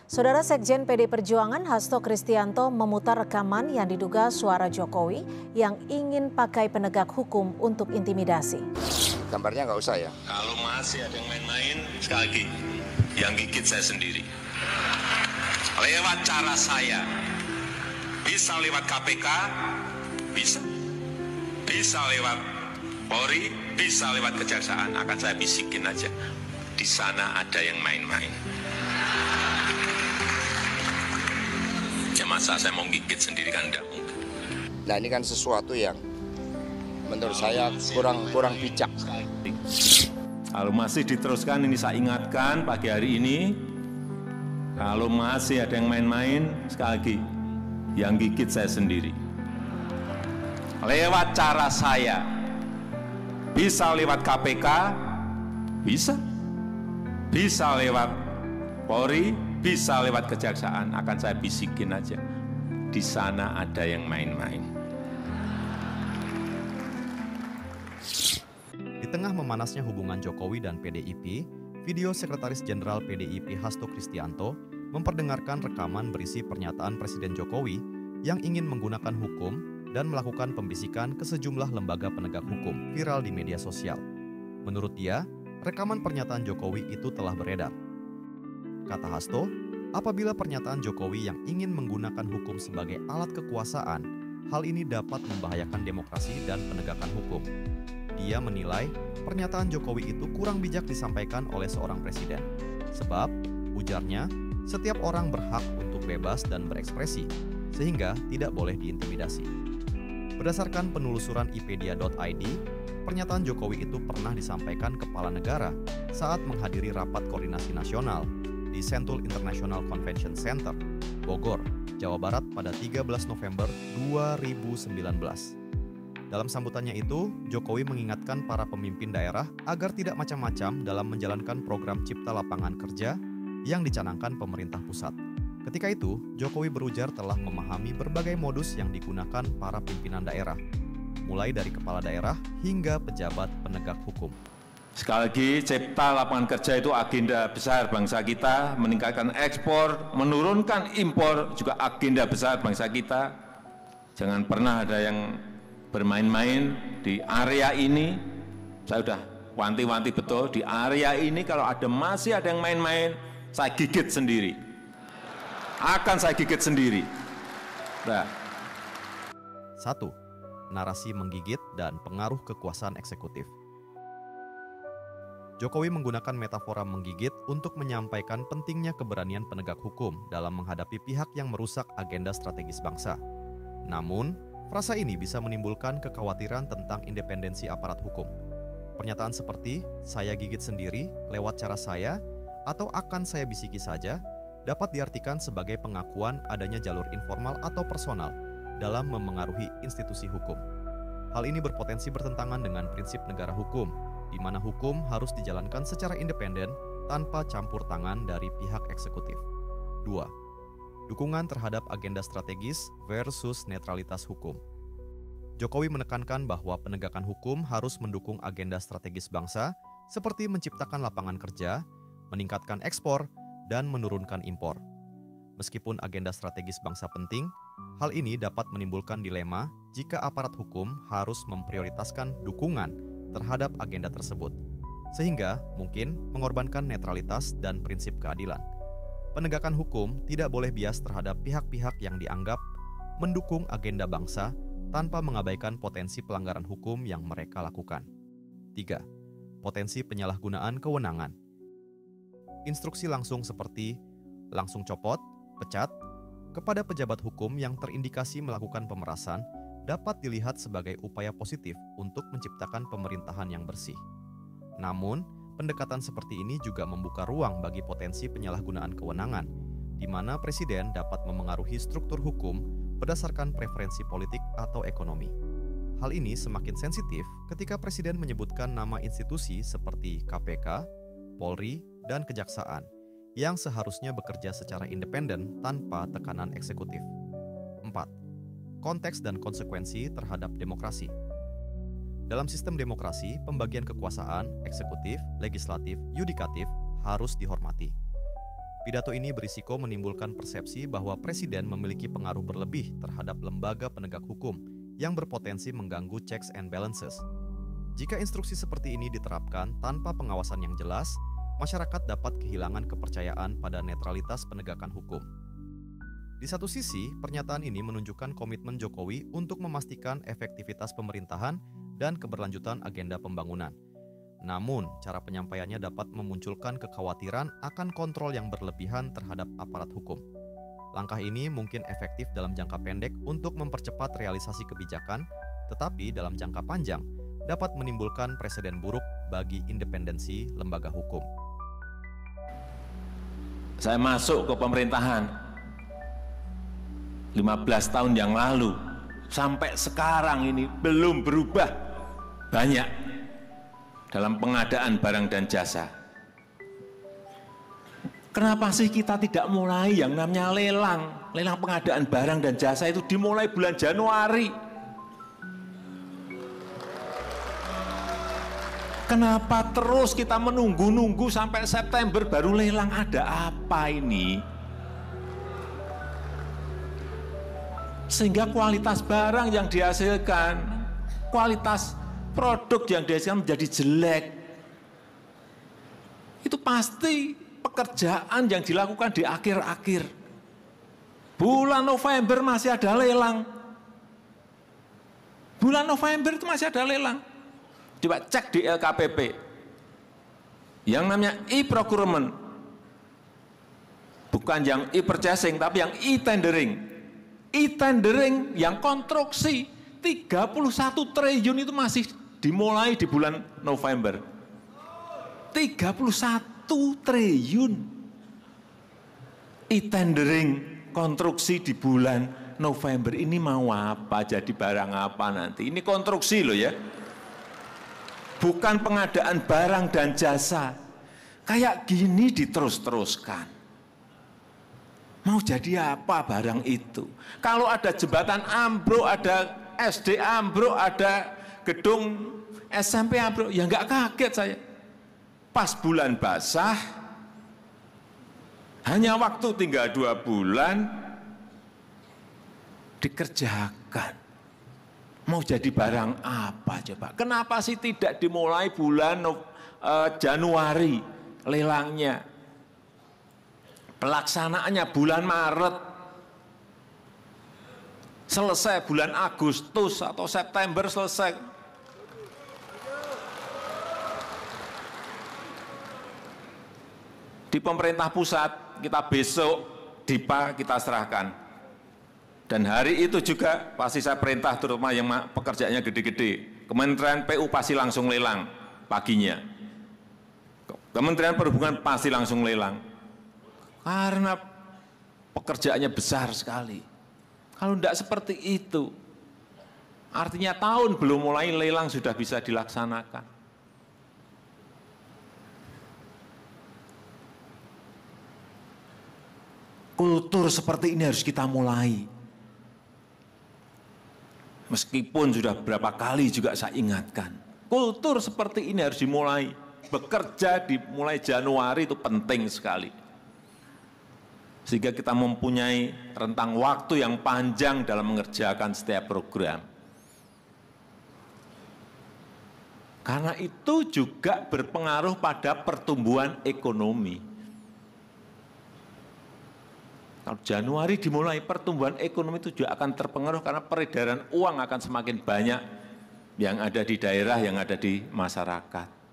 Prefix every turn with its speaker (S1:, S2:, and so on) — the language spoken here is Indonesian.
S1: Saudara Sekjen PD Perjuangan Hasto Kristianto memutar rekaman yang diduga suara Jokowi yang ingin pakai penegak hukum untuk intimidasi.
S2: Gambarnya nggak usah ya.
S3: Kalau masih ada yang main-main, sekali lagi, yang gigit saya sendiri. Lewat cara saya, bisa lewat KPK, bisa. Bisa lewat Polri, bisa lewat Kejaksaan. Akan saya bisikin aja, di sana ada yang main-main. Ya masa saya mau gigit sendiri kan enggak mungkin.
S2: Nah ini kan sesuatu yang menurut saya kurang bijak.
S4: Kalau masih diteruskan, ini saya ingatkan pagi hari ini, kalau masih ada yang main-main, sekali lagi, yang gigit saya sendiri. Lewat cara saya, bisa lewat KPK, bisa lewat Polri, bisa lewat Kejaksaan. Akan saya bisikin aja, di sana ada yang main-main.
S5: Di tengah memanasnya hubungan Jokowi dan PDIP, video Sekretaris Jenderal PDIP Hasto Kristianto memperdengarkan rekaman berisi pernyataan Presiden Jokowi yang ingin menggunakan hukum dan melakukan pembisikan ke sejumlah lembaga penegak hukum viral di media sosial. Menurut dia, rekaman pernyataan Jokowi itu telah beredar. Kata Hasto, apabila pernyataan Jokowi yang ingin menggunakan hukum sebagai alat kekuasaan, hal ini dapat membahayakan demokrasi dan penegakan hukum. Dia menilai pernyataan Jokowi itu kurang bijak disampaikan oleh seorang presiden. Sebab, ujarnya, setiap orang berhak untuk bebas dan berekspresi, sehingga tidak boleh diintimidasi. Berdasarkan penelusuran ipedia.id, pernyataan Jokowi itu pernah disampaikan kepala negara saat menghadiri rapat koordinasi nasional di Sentul International Convention Center, Bogor, Jawa Barat pada 13 November 2019. Dalam sambutannya itu, Jokowi mengingatkan para pemimpin daerah agar tidak macam-macam dalam menjalankan program Cipta Lapangan Kerja yang dicanangkan pemerintah pusat. Ketika itu, Jokowi berujar telah memahami berbagai modus yang digunakan para pimpinan daerah, mulai dari kepala daerah hingga pejabat penegak hukum.
S4: Sekali lagi, Cipta Lapangan Kerja itu agenda besar bangsa kita, meningkatkan ekspor, menurunkan impor, juga agenda besar bangsa kita. Jangan pernah ada yang bermain-main di area ini. Saya sudah wanti-wanti betul, di area ini kalau masih ada yang main-main, saya gigit sendiri. Akan saya gigit sendiri. Nah.
S5: 1. Narasi menggigit dan pengaruh kekuasaan eksekutif. Jokowi menggunakan metafora menggigit untuk menyampaikan pentingnya keberanian penegak hukum dalam menghadapi pihak yang merusak agenda strategis bangsa. Namun, frasa ini bisa menimbulkan kekhawatiran tentang independensi aparat hukum. Pernyataan seperti, saya gigit sendiri lewat cara saya, atau akan saya bisiki saja, dapat diartikan sebagai pengakuan adanya jalur informal atau personal dalam memengaruhi institusi hukum. Hal ini berpotensi bertentangan dengan prinsip negara hukum, di mana hukum harus dijalankan secara independen tanpa campur tangan dari pihak eksekutif. 2. Dukungan terhadap agenda strategis versus netralitas hukum. Jokowi menekankan bahwa penegakan hukum harus mendukung agenda strategis bangsa seperti menciptakan lapangan kerja, meningkatkan ekspor, dan menurunkan impor. Meskipun agenda strategis bangsa penting, hal ini dapat menimbulkan dilema jika aparat hukum harus memprioritaskan dukungan terhadap agenda tersebut, sehingga mungkin mengorbankan netralitas dan prinsip keadilan. Penegakan hukum tidak boleh bias terhadap pihak-pihak yang dianggap mendukung agenda bangsa tanpa mengabaikan potensi pelanggaran hukum yang mereka lakukan. 3. Potensi penyalahgunaan kewenangan. Instruksi langsung seperti langsung copot, pecat, kepada pejabat hukum yang terindikasi melakukan pemerasan dapat dilihat sebagai upaya positif untuk menciptakan pemerintahan yang bersih. Namun, pendekatan seperti ini juga membuka ruang bagi potensi penyalahgunaan kewenangan, di mana presiden dapat memengaruhi struktur hukum berdasarkan preferensi politik atau ekonomi. Hal ini semakin sensitif ketika presiden menyebutkan nama institusi seperti KPK, Polri, dan Kejaksaan, yang seharusnya bekerja secara independen tanpa tekanan eksekutif. 4. Konteks dan konsekuensi terhadap demokrasi. Dalam sistem demokrasi, pembagian kekuasaan, eksekutif, legislatif, yudikatif harus dihormati. Pidato ini berisiko menimbulkan persepsi bahwa presiden memiliki pengaruh berlebih terhadap lembaga penegak hukum yang berpotensi mengganggu checks and balances. Jika instruksi seperti ini diterapkan tanpa pengawasan yang jelas, masyarakat dapat kehilangan kepercayaan pada netralitas penegakan hukum. Di satu sisi, pernyataan ini menunjukkan komitmen Jokowi untuk memastikan efektivitas pemerintahan dan keberlanjutan agenda pembangunan. Namun, cara penyampaiannya dapat memunculkan kekhawatiran akan kontrol yang berlebihan terhadap aparat hukum. Langkah ini mungkin efektif dalam jangka pendek untuk mempercepat realisasi kebijakan, tetapi dalam jangka panjang dapat menimbulkan presiden buruk bagi independensi lembaga hukum.
S4: Saya masuk ke pemerintahan 15 tahun yang lalu, sampai sekarang ini belum berubah banyak dalam pengadaan barang dan jasa. Kenapa sih kita tidak mulai yang namanya lelang? Lelang pengadaan barang dan jasa itu dimulai bulan Januari. Kenapa terus kita menunggu-nunggu sampai September baru lelang? Ada apa ini? Sehingga kualitas barang yang dihasilkan, kualitas produk yang dihasilkan menjadi jelek. Itu pasti pekerjaan yang dilakukan di akhir-akhir. Bulan November masih ada lelang. Bulan November itu masih ada lelang. Coba cek di LKPP. Yang namanya e-procurement. Bukan yang e-purchasing, tapi yang e-tendering. E-tendering yang konstruksi 31 triliun itu masih dimulai di bulan November. 31 triliun e-tendering konstruksi di bulan November. Ini mau apa? Jadi barang apa nanti? Ini konstruksi loh ya. Bukan pengadaan barang dan jasa. Kayak gini diterus-teruskan. Mau jadi apa barang itu? Kalau ada jembatan ambruk, ada SD ambruk, ada gedung SMP ambruk, ya nggak kaget saya. Pas bulan basah, hanya waktu tinggal 2 bulan, dikerjakan. Mau jadi barang apa coba? Kenapa sih tidak dimulai bulan Januari lelangnya? Pelaksanaannya bulan Maret, selesai bulan Agustus atau September selesai. Di pemerintah pusat kita besok DIPA kita serahkan. Dan hari itu juga pasti saya perintah terutama yang pekerjaannya gede-gede. Kementerian PU pasti langsung lelang paginya. Kementerian Perhubungan pasti langsung lelang. Karena pekerjaannya besar sekali. Kalau tidak seperti itu, artinya tahun belum mulai lelang sudah bisa dilaksanakan. Kultur seperti ini harus kita mulai. Meskipun sudah berapa kali juga saya ingatkan. Kultur seperti ini harus dimulai. Bekerja dimulai Januari itu penting sekali. Sehingga kita mempunyai rentang waktu yang panjang dalam mengerjakan setiap program. Karena itu juga berpengaruh pada pertumbuhan ekonomi. Kalau Januari dimulai, pertumbuhan ekonomi itu juga akan terpengaruh karena peredaran uang akan semakin banyak yang ada di daerah, yang ada di masyarakat.